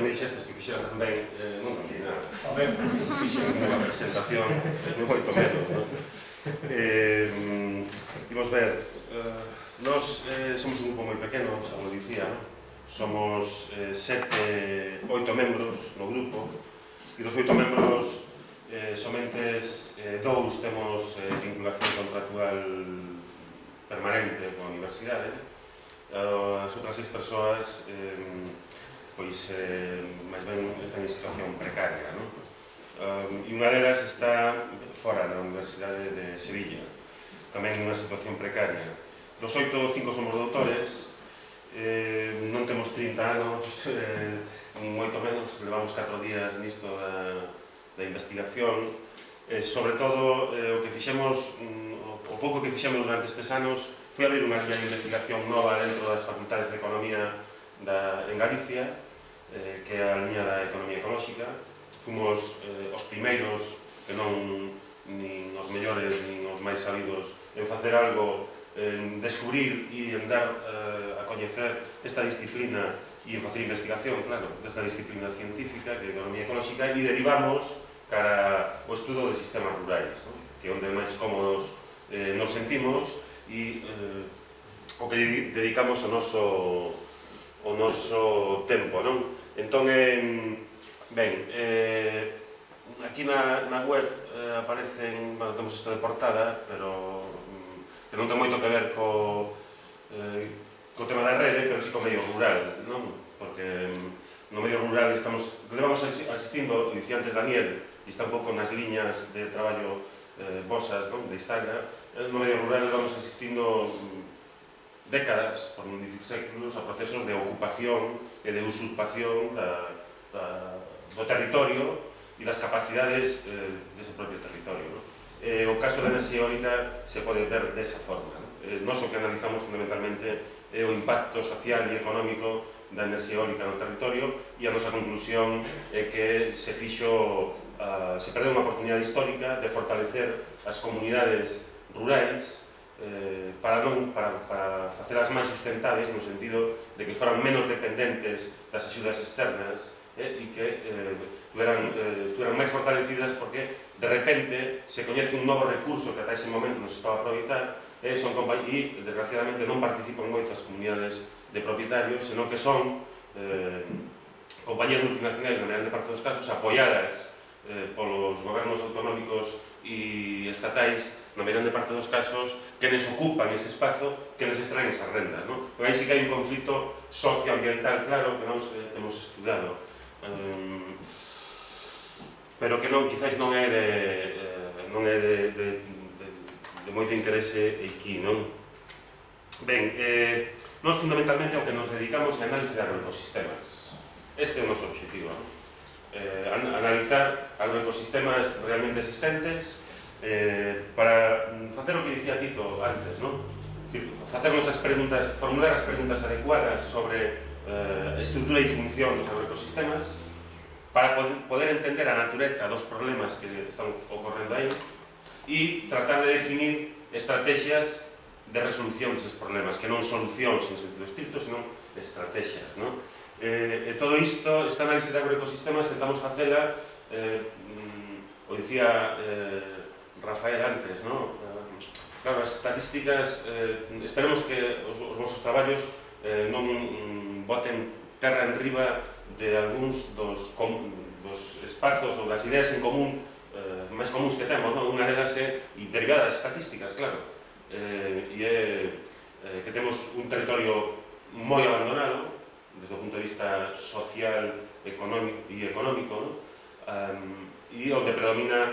me dixestes que fixera tamén, non me nada, fixen unha presentación moito menos, non? Imos ver, nós somos un grupo moi pequeno, xa lo dicía, non? Somos 8 membros no grupo, e dos 8 membros somente 2 temos vinculación contractual permanente con a universidade. As outras 6 persoas pois máis ben están en situación precaria, non? E unha delas está fora na Universidade de Sevilla, tamén nunha situación precaria. Dos 8, 5 somos doutores, non temos 30 anos, nin moito menos, levamos 4 días nisto da investigación. Sobre todo, o que fixemos, o pouco que fixemos durante estes anos, foi abrir unha liña de investigación nova dentro das facultades de Economía en Galicia, que é a liña da Economía Ecolóxica. Fomos os primeiros, que non nin os mellores, nin os máis sabidos, en facer algo, en descubrir e en dar a coñecer esta disciplina e en facer investigación, claro, desta disciplina científica, que é a Economía Ecolóxica, e derivamos cara ao estudo de sistemas rurais, non? Que é onde máis cómodos nos sentimos e o que dedicamos o noso tempo, non? Entón, ben, aquí na web aparecen, bueno, temos isto de portada, pero que non ten moito que ver co tema da rede, pero sí co medio rural, non? Porque no medio rural levamos asistindo, dicía antes Daniel, e está un pouco nas liñas de traballo vosas, non? De Instagram. No medio rural levamos asistindo décadas, por non dicir séculos, a procesos de ocupación e de usurpación do territorio e das capacidades dese propio territorio, non? O caso da enerxía eólica se pode ver desa forma, non? Nós o que analizamos fundamentalmente é o impacto social e económico da enerxía eólica no territorio e a nosa conclusión é que se perdeu unha oportunidade histórica de fortalecer as comunidades rurais para facelas máis sustentables, no sentido de que foran menos dependentes das axudas externas e que estuveran máis fortalecidas porque de repente se coñece un novo recurso que ata ese momento non se estaba a aproveitar e desgraciadamente non participan moitas comunidades de propietarios, senón que son compañías multinacionais na grande parte dos casos apoiadas polos gobernos autonómicos e estatais na grande parte dos casos que les ocupan ese espazo, que les extraen esas rendas, non? Aí sí que hai un conflito socioambiental claro que nós temos estudado, pero que quizás non é de moito interese aquí, non? Ben, nós fundamentalmente ao que nos dedicamos é a análise de agroecosistemas. Este é o noso objetivo, non? Analizar agroecosistemas realmente existentes para facer o que dicía Tito antes, non? Facernos as preguntas, formular as preguntas adecuadas sobre a estrutura e función dos agroecosistemas para poder entender a natureza dos problemas que están ocorrendo aí e tratar de definir estrategias de resolución deses problemas, que non solucións en sentido estricto, senón estrategias, non? E todo isto, esta análise de agroecosistemas, tentamos facela, o dicía Rafael antes, non? Claro, as estatísticas, esperemos que os vosos traballos non boten terra en riba de algúns dos espazos ou das ideas en común máis comuns que temos, non? Unha delas é derivada das estatísticas, claro, e é que temos un territorio moi abandonado desde o punto de vista social e económico, non? E onde predomina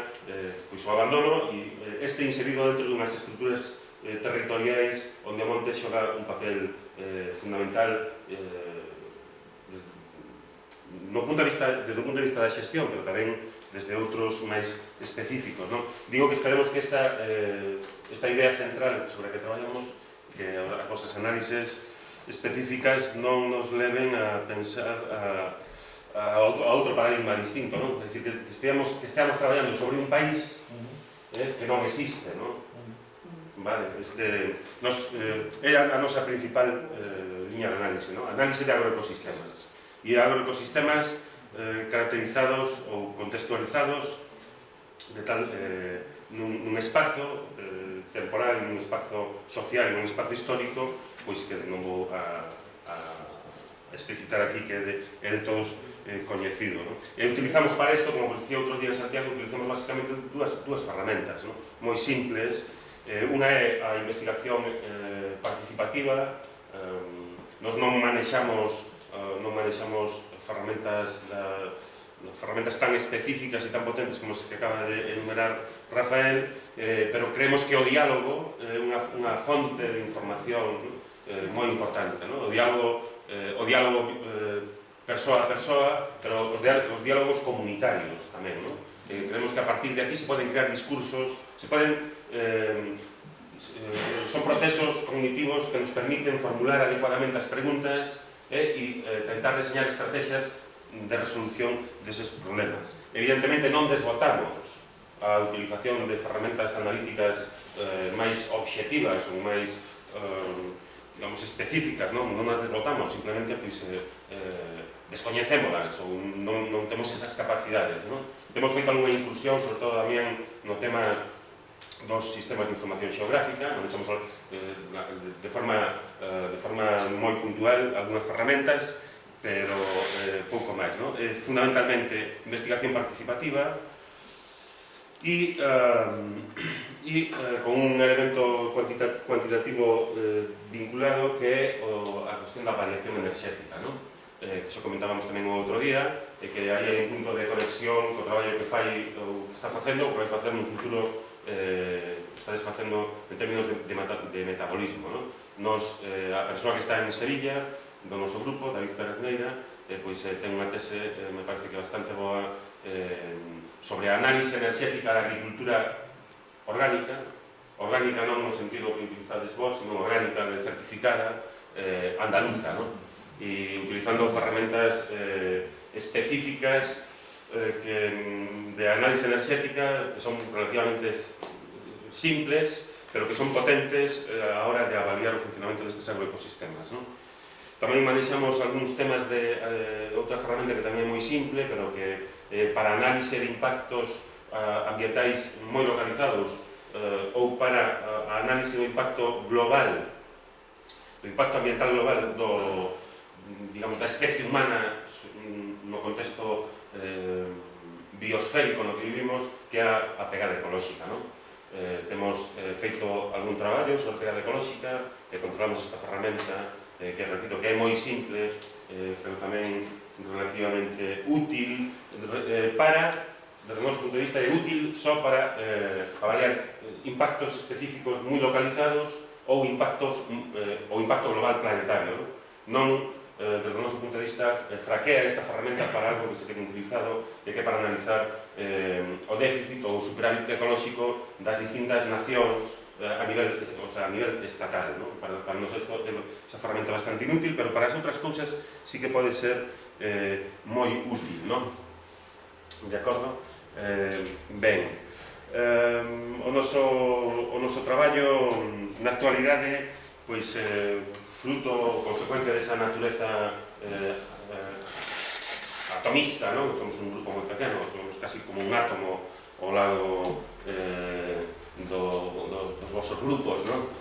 o abandono e este inserido dentro dunhas estruturas territoriais onde o monte xoga un papel fundamental desde o punto de vista da xestión, pero tamén desde outros máis específicos, non? Digo que esperemos que esta idea central sobre a que traballamos, que as nosas análises específicas non nos leven a pensar a outro paradigma distinto, non? É dicir, que esteamos traballando sobre un país que non existe, non? Vale, é a nosa principal liña de análise, non? Análise de agroecosistemas. e agroecosistemas caracterizados ou contextualizados nun espazo temporal, nun espazo social e nun espazo histórico, pois que non vou a explicitar aquí, que é de todos coñecido. E utilizamos para isto, como vos dicía outro día en Santiago, utilizamos basicamente dúas ferramentas moi simples. Unha é a investigación participativa. Nos non manexamos ferramentas tan específicas e tan potentes como as que acaba de enumerar Rafael, pero creemos que o diálogo é unha fonte de información moi importante. O diálogo persoa a persoa, pero os diálogos comunitarios tamén. Creemos que a partir de aquí se poden crear discursos, son procesos cognitivos que nos permiten formular adecuadamente as preguntas e tentar diseñar estrategias de resolución deses problemas. Evidentemente non desbotamos a utilización de ferramentas analíticas máis obxectivas ou máis específicas, non as desbotamos, simplemente descoñecémolas ou non temos esas capacidades. Temos feito algunha incursión, sobre todo tamén no tema dos sistemas de información xeográfica, non echamos de forma moi puntual algunhas ferramentas, pero pouco máis. Fundamentalmente investigación participativa e con un elemento cuantitativo vinculado que é a cuestión da variación enerxética, que xo comentábamos tamén o outro día, e que hai un punto de conexión co traballo que fai ou que está facendo, ou que vai facer no futuro, estades facendo en términos de metabolismo. A persoa que está en Sevilla, do noso grupo, David Pérez Neira, ten unha tese, me parece que bastante boa, sobre a análise enerxética da agricultura orgánica non no sentido que utilizades vos, sino orgánica, certificada, andaluza, e utilizando ferramentas específicas de análise enerxética que son relativamente simples, pero que son potentes a hora de avaliar o funcionamento destes agroecosistemas. Tamén manexamos algúns temas de outra ferramenta que tamén é moi simple, pero que para análise de impactos ambientais moi localizados ou para a análise do impacto global, do impacto ambiental global da especie humana no contexto biosférico no que vivimos, que é a pegada ecolóxica. Temos feito algún traballo sobre a pegada ecolóxica, que controlamos esta ferramenta, que repito que é moi simple, pero tamén relativamente útil desde o noso punto de vista, é útil só para avaliar impactos específicos moi localizados ou impacto global planetario. Non, desde o noso punto de vista, fraquea esta ferramenta para algo que se ten utilizado, que é para analizar o déficit ou o superávit ecolóxico das distintas nacións a nivel estatal. Para nos esa ferramenta bastante inútil, pero para as outras cousas sí que pode ser moi útil. De acordo? Ben, o noso traballo na actualidade, pois, fruto, consecuencia desa natureza atomista, somos un grupo moi pequeno, somos casi como un átomo ao lado dos vosos grupos, non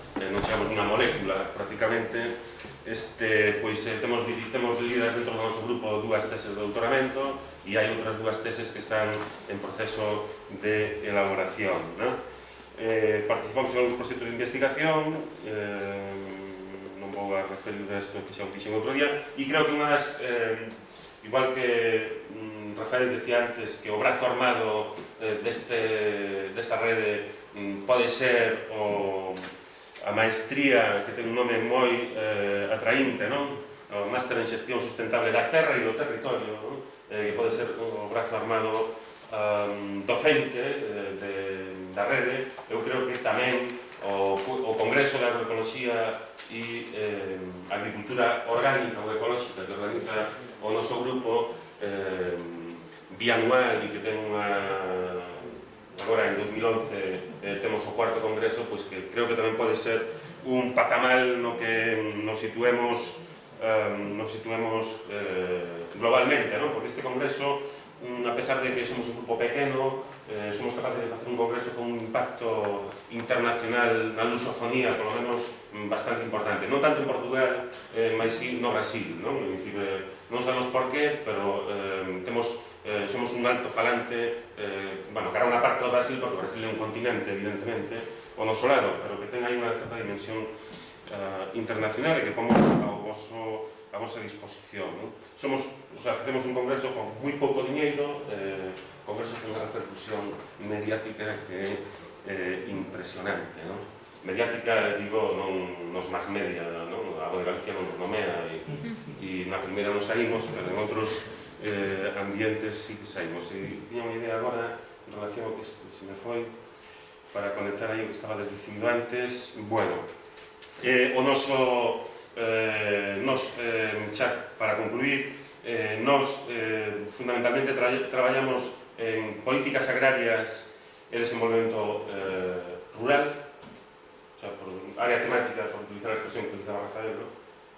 chegamos unha molécula prácticamente. Pois temos lidas dentro do noso grupo dúas teses de doutoramento e hai outras dúas teses que están en proceso de elaboración. Participamos en algúns proxectos de investigación, non vou a referir a isto que xa o fixen outro día, e creo que unha das, igual que Rafael decía antes, que o brazo armado desta rede pode ser a maestría, que ten un nome moi atraínte, o máster en xestión sustentable da terra e do territorio, que pode ser o brazo armado docente da rede. Eu creo que tamén o Congreso de Agroecoloxía e Agricultura Orgánica ou Ecolóxica que organiza o noso grupo bianual e que ten agora en 2011 temos o cuarto congreso, pois que creo que tamén pode ser un patamal no que nos situemos nos situemos globalmente, non? Porque este congreso, a pesar de que somos un grupo pequeno, somos capaces de facer un congreso con un impacto internacional na lusofonía, por lo menos bastante importante. Non tanto en Portugal, mas sí no Brasil, non? Non sabemos por qué, pero somos un alto falante, cara a unha parte do Brasil, porque o Brasil é un continente, evidentemente, ao noso lado, pero que ten aí unha certa dimensión internacional e que pomos a vosa disposición. Facemos un congreso con moi pouco diñeiro, congreso con unha repercusión mediática que é impresionante. Mediática, digo, non nos más media, a Voz de Galicia non nos nomea e na primeira non saímos, pero en outros ambientes sí que saímos. E tiña unha idea agora en relación ao que se me foi para conectar aí o que estaba dicindo antes. Bueno, o noso chat, para concluir, nos fundamentalmente traballamos en políticas agrarias e desenvolvemento rural, por área temática, por utilizar a expresión que utilizaba Rafael,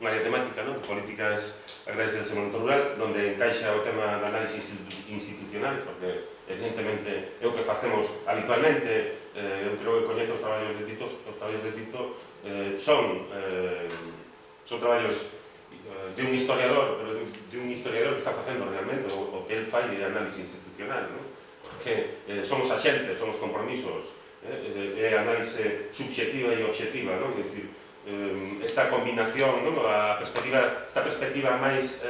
unha área temática, de políticas agrarias e desenvolvemento rural, donde encaixa o tema da análise institucional, porque evidentemente é o que facemos habitualmente. Eu creo que coñezo os traballos de Tito, son traballos de un historiador, pero de un historiador que está facendo realmente o que el fai de análise institucional, porque somos axentes, somos compromisos, é análise subxectiva e obxectiva, é dicir, esta combinación, esta perspectiva máis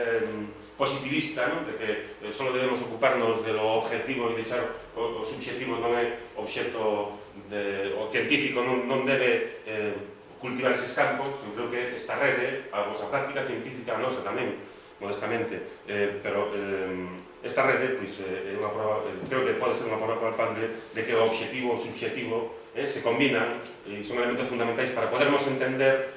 positivista, de que só debemos ocuparnos de lo objetivo e deixar o subxectivo non é obxecto, o científico non debe cultivar eses campos. Eu creo que esta rede, a vosa práctica científica, a nosa tamén, modestamente, pero esta rede creo que pode ser unha prova palpable de que o obxectivo e o subxectivo se combinan e son elementos fundamentais para podermos entender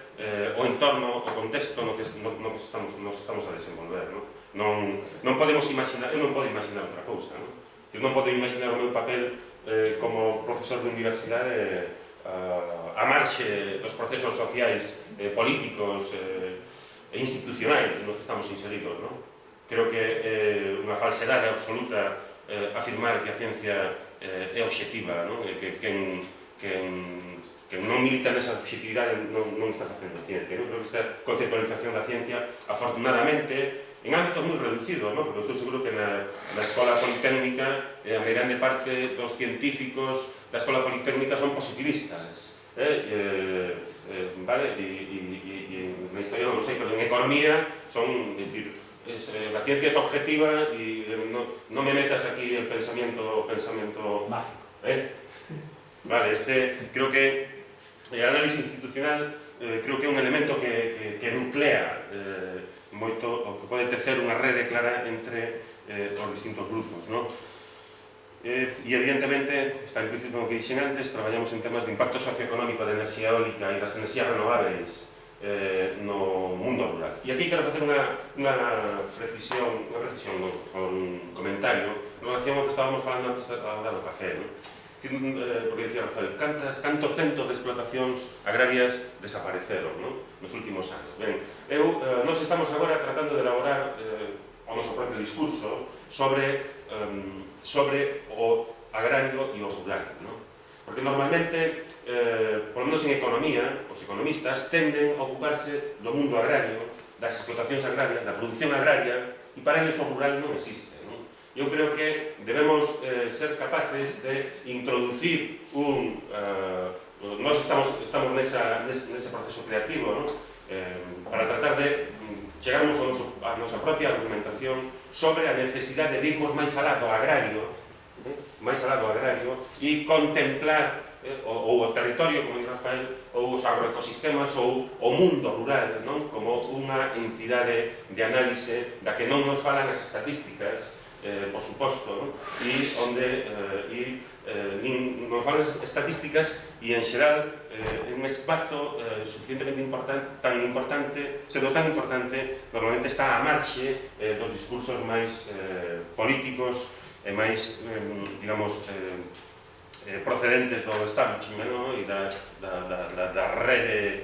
o entorno, o contexto no que nos estamos a desenvolver. Non podemos imaginar, eu non podo imaginar outra cousa, non podo imaginar o meu papel como profesor de universidade a marxe dos procesos sociais, políticos e institucionais nos que estamos inseridos. Creo que é unha falsedade absoluta afirmar que a ciencia é obxectiva, que quen non milita nesa obxectividade non está facendo ciencia. Creo que esta conceptualización da ciencia, afortunadamente, en ámbitos moi reducidos, porque estou seguro que na Escola Politécnica a grande parte dos científicos da Escola Politécnica son positivistas, e na historia non sei, pero en economía son, decir, la ciencia es objetiva e non me metas aquí el pensamiento mágico. Vale, creo que o análisis institucional creo que é un elemento que nuclea moito o que pode tecer unha rede clara entre os distintos grupos. E evidentemente, está implícito no que dixen antes, traballamos en temas de impacto socioeconómico da enerxía eólica e das enerxías renováveis no mundo rural. E aquí quero facer unha precisión, un comentario en relación ao que estábamos falando antes ao dar o café. Porque dicía Rafael, cantos centos de explotacións agrarias desapareceron nos últimos anos. Nós estamos agora tratando de elaborar o noso propio discurso sobre o agrario e o rural. Porque normalmente, por lo menos en economía, os economistas tenden a ocuparse do mundo agrario, das explotacións agrarias, da produción agraria, e para eles o rural non existe. Eu creo que debemos ser capaces de introducir nós estamos nese proceso creativo para tratar de chegarmos a nosa propia argumentación sobre a necesidade de irmos máis alá do agrario e contemplar ou o territorio, como dice Rafael, ou os agroecosistemas ou o mundo rural como unha entidade de análise da que non nos falan as estatísticas, por suposto, e onde nos falan as estatísticas e, en xeral, un espazo suficientemente importante, sendo tan importante, normalmente está a marxe dos discursos máis políticos e máis, digamos, procedentes do establishment e da rede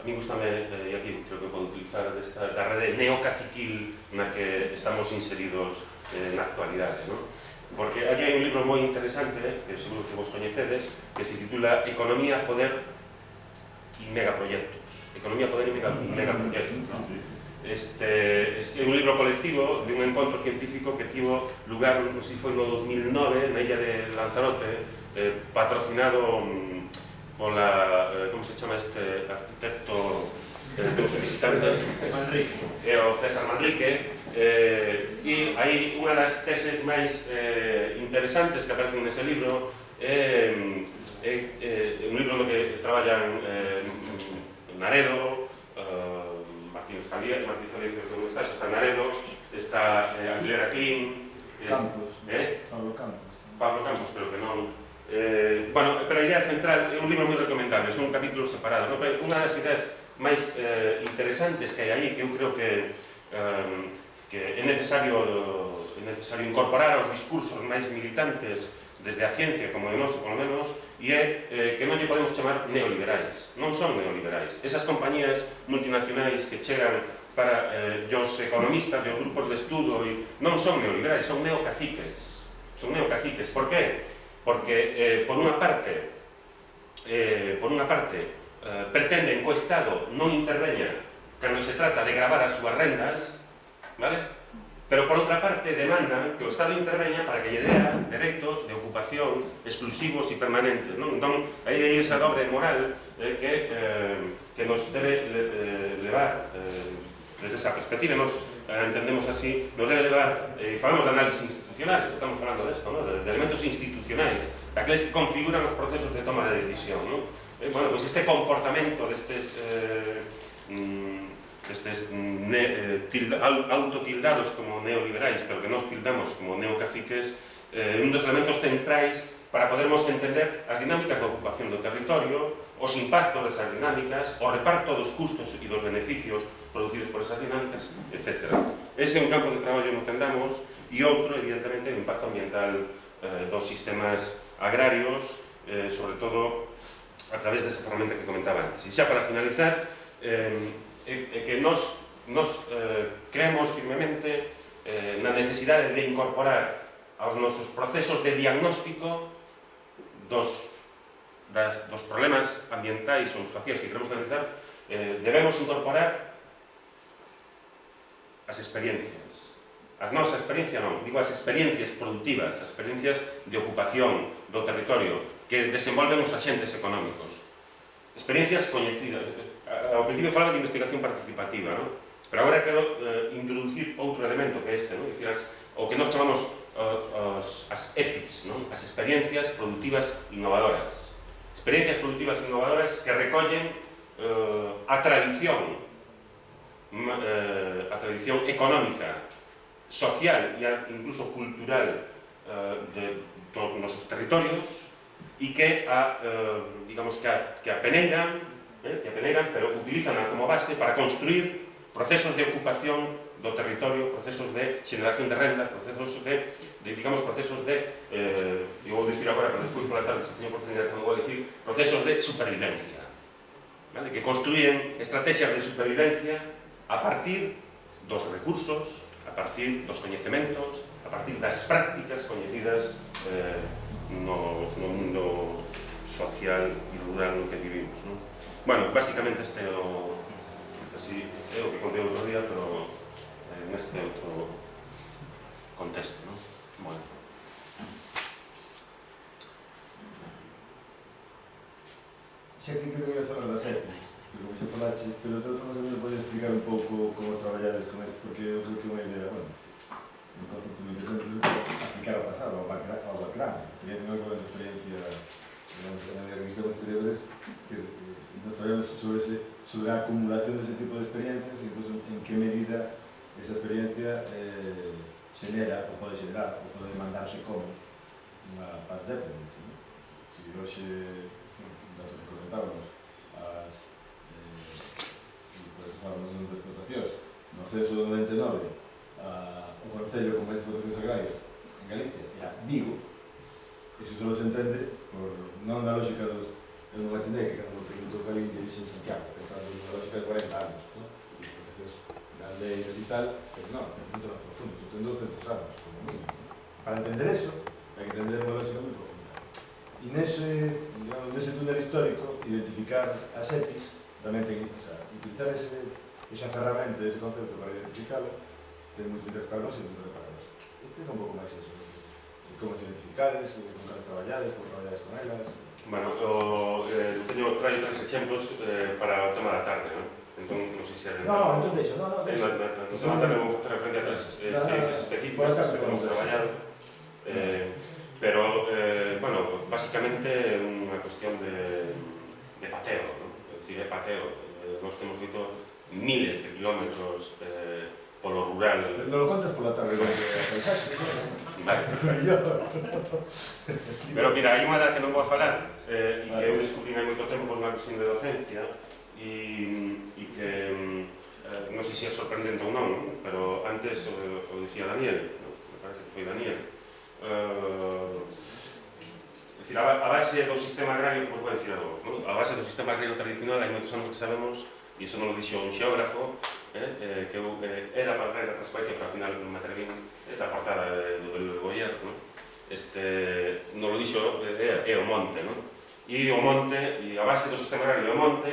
mí gustame, e aquí creo que podo utilizar da rede neocaciquil na que estamos inseridos na actualidade, non? Porque aquí hai un libro moi interesante, que seguro que vos coñecedes, que se titula Economía, Poder e Megaproyectos. Economía, Poder e Megaproyectos, non? É un libro colectivo de un encontro científico que tivo lugar, non sei se foi no 2009, na illa de Lanzarote, patrocinado pola, como se chama este arquitecto que nos visitante? É o César Manrique, e aí unha das teses máis interesantes que aparecen nese libro é un libro no que traballan Naredo, Martín Zalier, creo que non está Naredo, está Aguilera Clean, Pablo Campos, pero que non. Bueno, pero a idea central é un libro moi recomendable, son capítulos separados, non? Pero unha das ideas máis interesantes que hai aí, que eu creo que é necesario incorporar aos discursos máis militantes desde a ciencia, como de nós, polo menos, e é que non lle podemos chamar neoliberais. Non son neoliberais. Esas compañías multinacionais que chegan para os economistas, os grupos de estudo, non son neoliberais, son neocaciques. Son neocaciques. Por qué? Porque, por unha parte, pretenden que o Estado non interveña cando se trata de gravar as súas rendas, vale? Pero, por outra parte, demandan que o Estado interveña para que lle dea dereitos de ocupación exclusivos e permanentes, non? Entón, aí hai esa dobre moral que nos debe levar, desde esa perspectiva, nos entendemos así, nos debe levar, falamos de análisis institucional, estamos falando desto, ¿no? De elementos institucionais, daqueles que configuran os procesos de toma de decisión, ¿no? Bueno, pois este comportamento destes autotildados como neoliberais, pero que nos tildamos como neocaciques, un dos elementos centrais para podermos entender as dinámicas da ocupación do territorio, os impactos desas dinámicas, o reparto dos custos e dos beneficios producidos por esas dinámicas, etc. Ese é un campo de traballo no que andamos, e outro, evidentemente, o impacto ambiental dos sistemas agrarios, sobre todo a través desa ferramenta que comentaba antes. E xa para finalizar, que nos creemos firmemente na necesidade de incorporar aos nosos procesos de diagnóstico dos problemas ambientais ou sociais que queremos analizar, debemos incorporar as experiencias. As nosas experiencias non, digo as experiencias productivas, as experiencias de ocupación do territorio que desenvolven os agentes económicos. Experiencias coñecidas. Ao principio falaba de investigación participativa, non? Pero agora quero introducir outro elemento que é este, non? Dicir, o que nós chamamos as EPIs, non? As experiencias productivas innovadoras. Experiencias productivas innovadoras que recollen a tradición económica, social e incluso cultural dos nosos territorios e que digamos que apeneiran, pero utilizan como base para construir procesos de ocupación do territorio, procesos de xeneración de rendas, procesos de eu vou dicir agora, pero despois por la tarde, se teño oportunidade, como vou dicir, procesos de supervivencia, vale? Que construyen estrategias de supervivencia a partir dos recursos, a partir dos coñecementos, a partir das prácticas coñecidas no mundo social e rural no que vivimos, non? Bueno, basicamente este é o que contei outro día, pero neste outro contexto, non? Bueno. Xa que quedo a falar das EPIs, como xa falache, pero de todas formas tamén podía explicar un pouco como traballades con isto, porque eu creo que unha idea, bueno, un concepto moi interesante aplicar ao pasado, ao background, experiencia non é experiencia, digamos, en a revista dos historiadores, que nos traballamos sobre a acumulación dese tipo de experiencias e incluso en que medida esa experiencia xenera, ou pode xenerar, ou pode demandarse como unha paz dependencia, non? Se hoxe, datos que comentábamos, falamos de explotacións, no censo do 99, o Concello con máis explotacións agrarias en Galicia era Vigo. Iso só se entende non na lógica dos eu non atendei que cando me preguntou que alguén que dixen Santiago, pensando na lógica de 40 anos, non? E entonces, na aldeias e tal, pero non, é moito máis profundo, iso ten 200 anos, como mínimo. Para entender eso, hai que entender unha lógica moi profunda. E nese, digamos, nese túnel histórico, identificar as EPIs, tamén ten, o sea, utilizar esa ferramenta, ese concepto para identificarlo, ten moito interés para nós e moito interés para nós. Explica un pouco máis eso, como se identificades, con cales traballades con elas. Bueno, traio tres exemplos para o tema da tarde, non? Entón, non sei se... No, entón deixo, no, no tema da tarde vou facer referencia a tres experiencias específicas que temos traballado, pero, bueno, basicamente é unha cuestión de pateo, non? É dicir, é pateo. Nós temos feito miles de kilómetros polo rural. Non lo contas pola tarde, porque a paisaxe, vale. Pero mira, hai unha da que non vou a falar e que eu descubrí hai moito tempo por unha cuestión de docencia e que non sei se é sorprendente ou non, pero antes o dicía Daniel, me parece que foi Daniel. É dicir, a base do sistema agrario, como vos vou dicir a vos, a base do sistema agrario tradicional hai moitos anos que sabemos, e iso non lo dixo un xeógrafo, que era para traer a transparencia, pero ao final me atrevín esta portada do Goyer, non lo dixo, é o monte, e o monte, e a base do sistema agrario é o monte,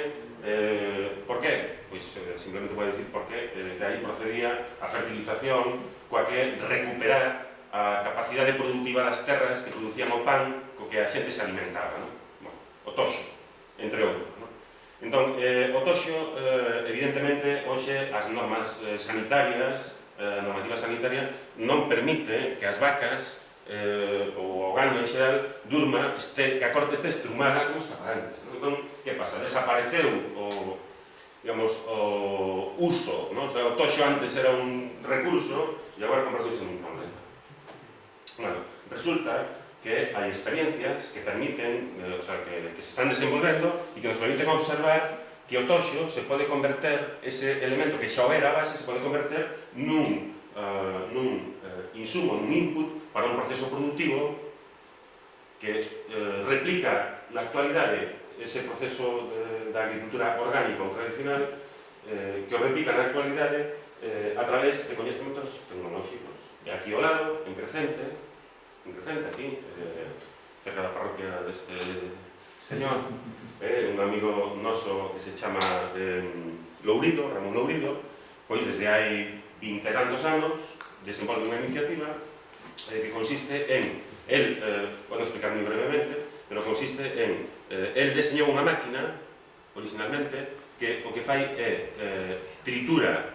por qué? Pois simplemente vou dicir por qué, de aí procedía a fertilización, coa que recuperar a capacidade productiva das terras que producían o pan co que a xente se alimentaba, o toxo, entre outros. Entón, o toxo, evidentemente, hoxe as normas sanitarias, a normativa sanitaria, non permite que as vacas ou o gano en xeral durma, que a corte este estrumada como estaba antes. Entón, que pasa? Desapareceu o uso, o toxo antes era un recurso e agora converteuse en un problema. Bueno, resulta que hai experiencias que permiten, o sea, que se están desenvolvendo e que nos permiten observar que o toxo se pode converter, ese elemento que xa o era a base, se pode converter nun insumo, nun input para un proceso productivo que replica na actualidade ese proceso da agricultura orgánica ou tradicional, que o replica na actualidade a través de coñecementos tecnolóxicos. E aquí ao lado, en Crecente, aquí, cerca da parroquia deste señor, un amigo noso que se chama Lourido, Ramón Lourido, pois desde hai 20 e tantos anos desenvolve unha iniciativa que consiste en, podo explicar moi brevemente, pero consiste en, el deseñou unha máquina, originalmente, que o que fai é tritura,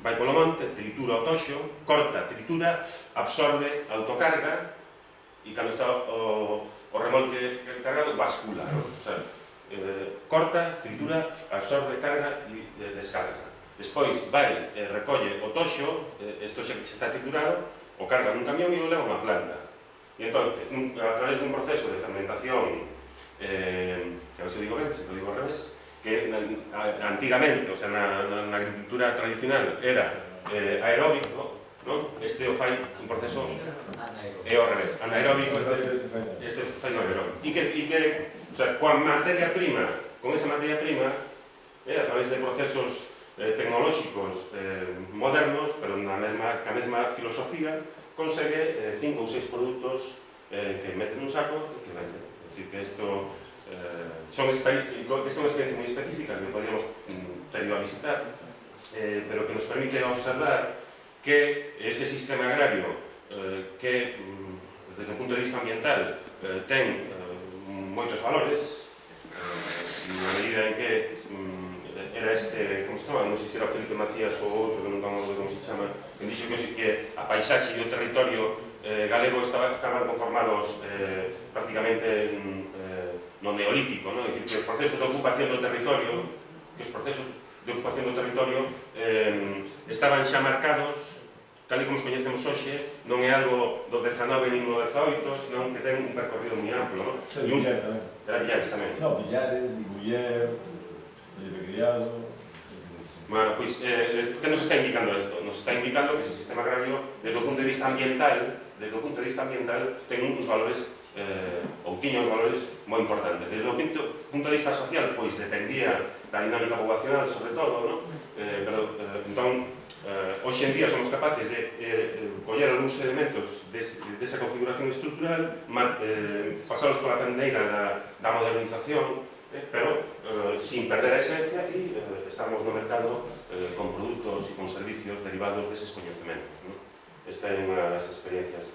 vai polo monte, tritura o toxo, corta, tritura, absorbe, autocarga e cando está o remolque cargado, bascula, o sea, corta, tritura, absorbe, carga e descarga. Despois vai e recolle o toxo, isto xa está triturado, o carga nun camión e o leva a unha planta. E entonces, a través dun proceso de fermentación, que non se digo ben, se lo digo ao revés, que antigamente, o sea, na agricultura tradicional era aeróbico, non? Este o fai un proceso é ao revés, anaeróbico, este fai no aeróbico. E que, o sea, con esa materia prima, a través de procesos tecnolóxicos modernos, pero ca mesma filosofía, consegue 5 ou 6 produtos que meten nun saco e que venden. É dicir, que isto son experiencias moi específicas que podríamos ter ido a visitar, pero que nos permite observar que ese sistema agrario que, desde o punto de vista ambiental, ten moitos valores, na medida en que era como se chama, non sei se era o Felipe Macías ou outro, que non me acordo como se chama, que dixo que a paisaxe e o territorio galego estaban conformados prácticamente no neolítico, é dicir, que os procesos de ocupación do territorio estaban xa marcados, tal e como os coñecemos hoxe, non é algo do 19 nin do 18, senón que ten un percorrido moi amplo. Era Villares tamén. No, Villares, Guller, Felipe Criado... Bueno, pois, que nos está indicando isto? Nos está indicando que ese sistema agrario, desde o punto de vista ambiental, ten uns valores ou tiña uns valores moi importantes. Desde o punto de vista social, pois dependía da dinámica poblacional, sobre todo, no? Entón, hoxe en día somos capaces de coller algúns elementos desa configuración estructural, pasalos pola pendeira da modernización, pero sin perder a esencia e estamos no mercado con produtos e con servicios derivados deses coñecementos. Esta é unha das experiencias